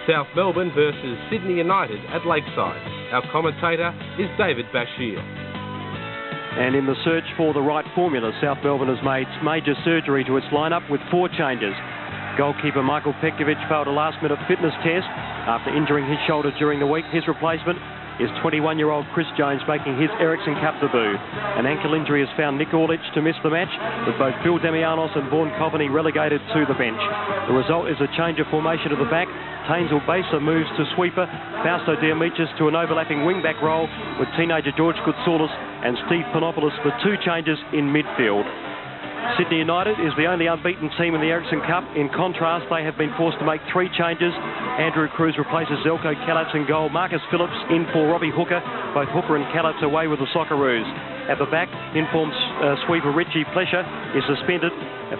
South Melbourne versus Sydney United at Lakeside. Our commentator is David Bashir. And in the search for the right formula, South Melbourne has made major surgery to its lineup with 4 changes. Goalkeeper Michael Petkovic failed a last-minute fitness test after injuring his shoulder during the week. His replacement is 21-year-old Chris Jones, making his Ericsson Cup debut. An ankle injury has found Nick Orlich to miss the match, with both Bill Demianos and Vaughan Coveney relegated to the bench. The result is a change of formation at the back. Tainsel Basa moves to sweeper, Fausto Diamichis to an overlapping wing-back role, with teenager George Koutsoulis and Steve Panopoulos for 2 changes in midfield. Sydney United is the only unbeaten team in the Ericsson Cup. In contrast, they have been forced to make 3 changes. Andrew Cruz replaces Zelko Kalatz in goal. Marcus Phillips in for Robbie Hooker. Both Hooker and Kalatz away with the Socceroos. At the back, informed sweeper Richie Plesher is suspended,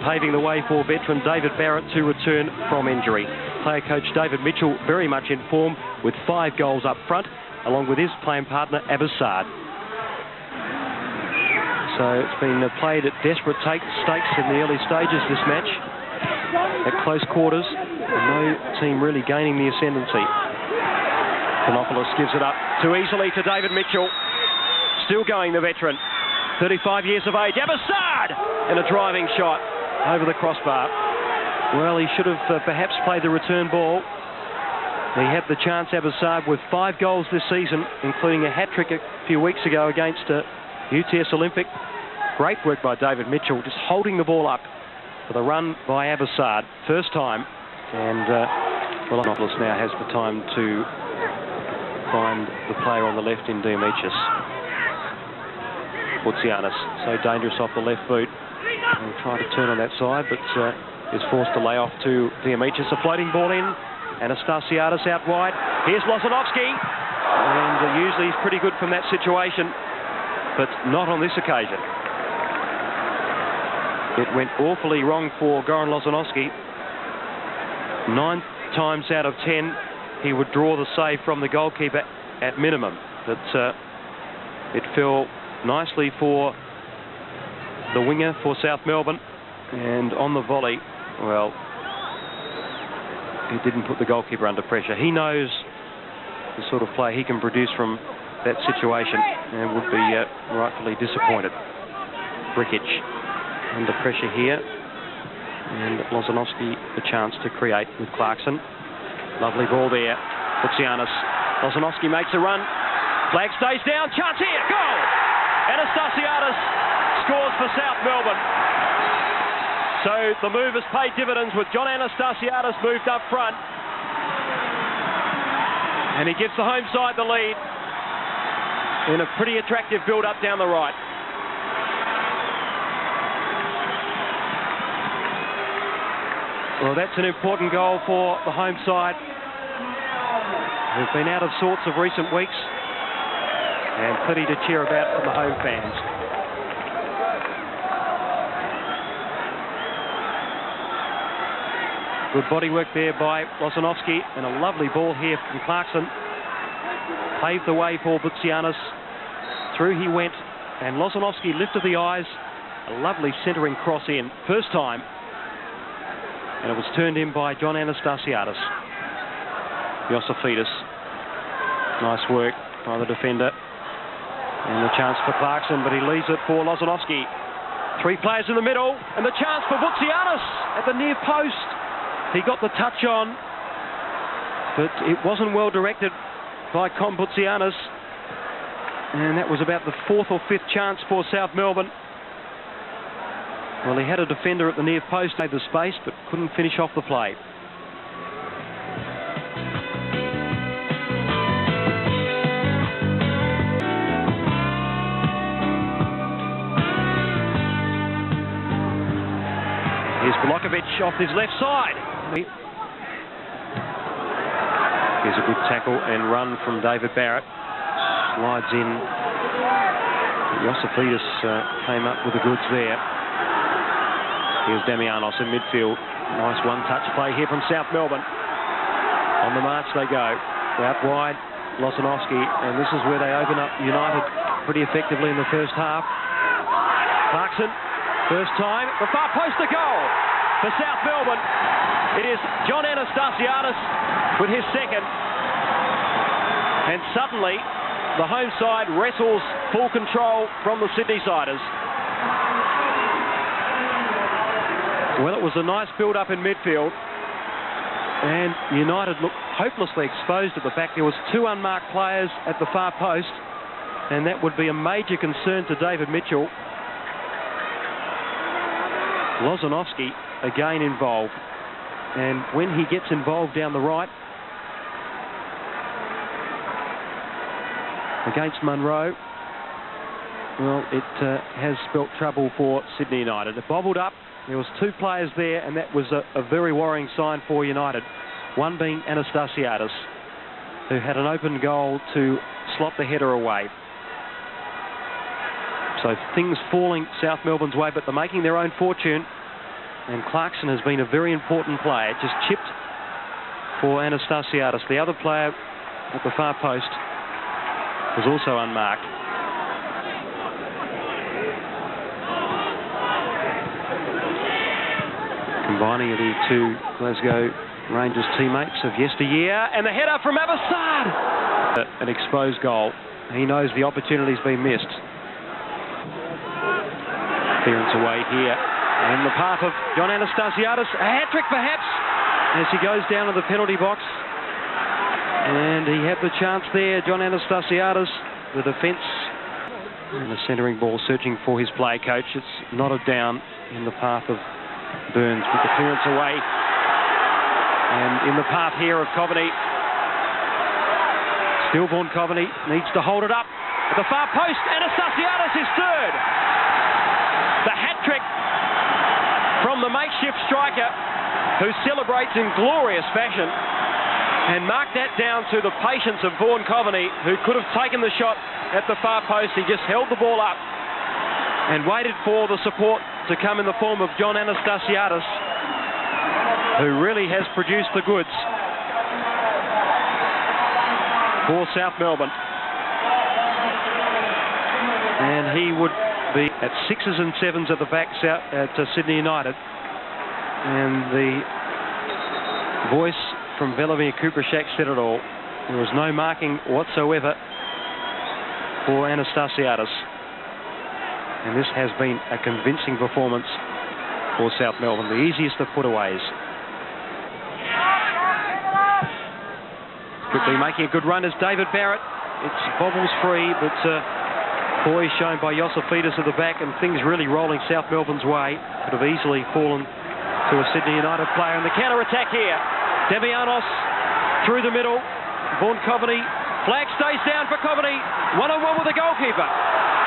paving the way for veteran David Barrett to return from injury. Player coach David Mitchell very much in form, with 5 goals up front, along with his playing partner Abbassad. So it's been played at desperate stakes in the early stages, this match. At close quarters, no team really gaining the ascendancy. Panopoulos gives it up too easily to David Mitchell. Still going, the veteran. 35 years of age. Abbassad! And a driving shot over the crossbar. Well, he should have perhaps played the return ball. He had the chance, Abbassad, with 5 goals this season, including a hat-trick a few weeks ago against UTS Olympic. Great work by David Mitchell, just holding the ball up for the run by Abbassad. First time, and well, Panopoulos now has the time to find the player on the left in Diamichis. Boutsianis, so dangerous off the left boot. He'll try to turn on that side, but is forced to lay off to Diamichis. A floating ball in. Anastasiadis out wide. Here's Lozanovski, and usually he's pretty good from that situation, but not on this occasion. It went awfully wrong for Goran Lozanovski. 9 times out of 10, he would draw the save from the goalkeeper at minimum. But it fell nicely for the winger for South Melbourne. And on the volley, well, he didn't put the goalkeeper under pressure. He knows the sort of play he can produce from that situation, and would be rightfully disappointed. Brikic under pressure here, and Lozanovski a chance to create with Clarkson. Lovely ball there. Boutsianis. Lozanovski makes a run. Flag stays down. Chance here. Goal! Anastasiadis scores for South Melbourne. So the move has paid dividends, with John Anastasiadis moved up front, and he gives the home side the lead in a pretty attractive build-up down the right. Well, that's an important goal for the home side, who've been out of sorts of recent weeks, and plenty to cheer about from the home fans. Good body work there by Lozanovski, and a lovely ball here from Clarkson. Paved the way for Boutsianis. Through he went, and Lozanovski lifted the eyes. A lovely centering cross in, first time. And it was turned in by John Anastasiadis. Iosifidis. Nice work by the defender. And the chance for Clarkson, but he leaves it for Lozanovski. 3 players in the middle, and the chance for Boutsianis at the near post. He got the touch on, but it wasn't well directed by Boutsianis. And that was about the 4th or 5th chance for South Melbourne. Well, he had a defender at the near post, made the space, but couldn't finish off the play. Here's Blokovic off his left side. Here's a good tackle and run from David Barrett. Slides in. Iosifidis came up with the goods there. Here's Damianos in midfield. Nice one-touch play here from South Melbourne. On the march they go. Out wide, Lozanovski, and this is where they open up United pretty effectively in the first half. Clarkson, first time, the far post, a goal for South Melbourne. It is John Anastasiadis with his second. And suddenly, the home side wrestles full control from the Sydney-siders. Well, it was a nice build-up in midfield. And United looked hopelessly exposed at the back. There was two unmarked players at the far post. And that would be a major concern to David Mitchell. Lozanovsky again involved. And when he gets involved down the right against Munro, well, it has spelt trouble for Sydney United. It bobbled up. There was two players there, and that was a very worrying sign for United. One being Anastasiadis, who had an open goal to slot the header away. So things falling South Melbourne's way, but they're making their own fortune. And Clarkson has been a very important player. Just chipped for Anastasiadis. The other player at the far post was also unmarked. Combining the two Glasgow Rangers teammates of yesteryear. And the header from Abbassad! An exposed goal. He knows the opportunity's been missed. Clearance away here. And the path of John Anastasiadis. A hat-trick perhaps as he goes down to the penalty box. And he had the chance there, John Anastasiadis, the defence. And a centering ball searching for his play coach. It's knotted down in the path of Burns with the clearance away. And in the path here of Coveney. Stillborn Coveney needs to hold it up. At the far post, Anastasiadis is third. The hat-trick from the makeshift striker who celebrates in glorious fashion. And mark that down to the patience of Vaughan Coveney, who could have taken the shot at the far post. He just held the ball up and waited for the support to come in the form of John Anastasiadis, who really has produced the goods for South Melbourne. And he would be at 6s and 7s at the back at Sydney United. And the voice from Velimir Kuprashak said it all. There was no marking whatsoever for Anastasiadis. And this has been a convincing performance for South Melbourne, the easiest of putaways. Quickly making a good run is David Barrett. It's bobbles free, but poise shown by Yosifidis at the back, and things really rolling South Melbourne's way. Could have easily fallen to a Sydney United player. And the counter-attack here. Devianos through the middle. Vaughan Coveney. Flag stays down for Coveney. One-on-one with the goalkeeper.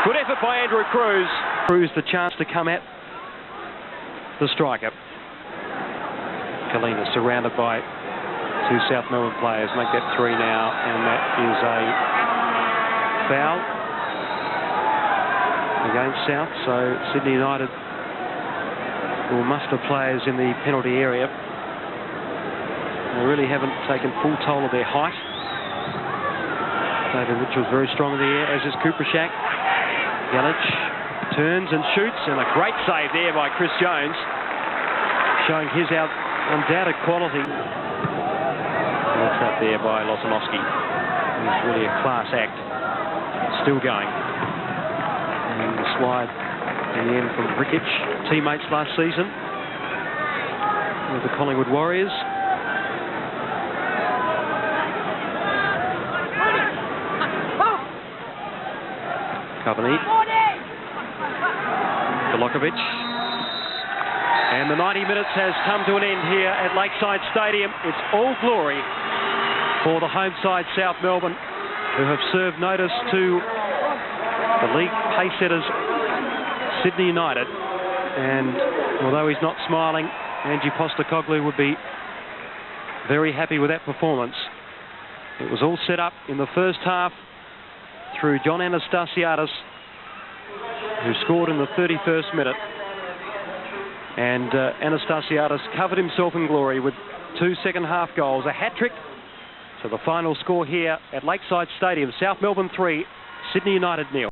Good effort by Andrew Cruz. Cruz the chance to come at the striker. Kalina surrounded by two South Melbourne players. Make that three now, and that is a foul against South. So Sydney United will muster players in the penalty area. They really haven't taken full toll of their height. David Mitchell's very strong in the air, as is Kuprashak. Yelich turns and shoots, and a great save there by Chris Jones, showing his undoubted quality. That's up there by Lozanovsky. He's really a class act. Still going. And the slide in the end from Rikic, teammates last season with the Collingwood Warriors. Coveney, Dolokovic, and the 90 minutes has come to an end here at Lakeside Stadium. It's all glory for the home side South Melbourne, who have served notice to the league pacesetters Sydney United. And although he's not smiling, Ange Postecoglou would be very happy with that performance. It was all set up in the first half through John Anastasiadis, who scored in the 31st minute. And Anastasiadis covered himself in glory with two second-half goals, a hat-trick. So the final score here at Lakeside Stadium, South Melbourne 3, Sydney United 0.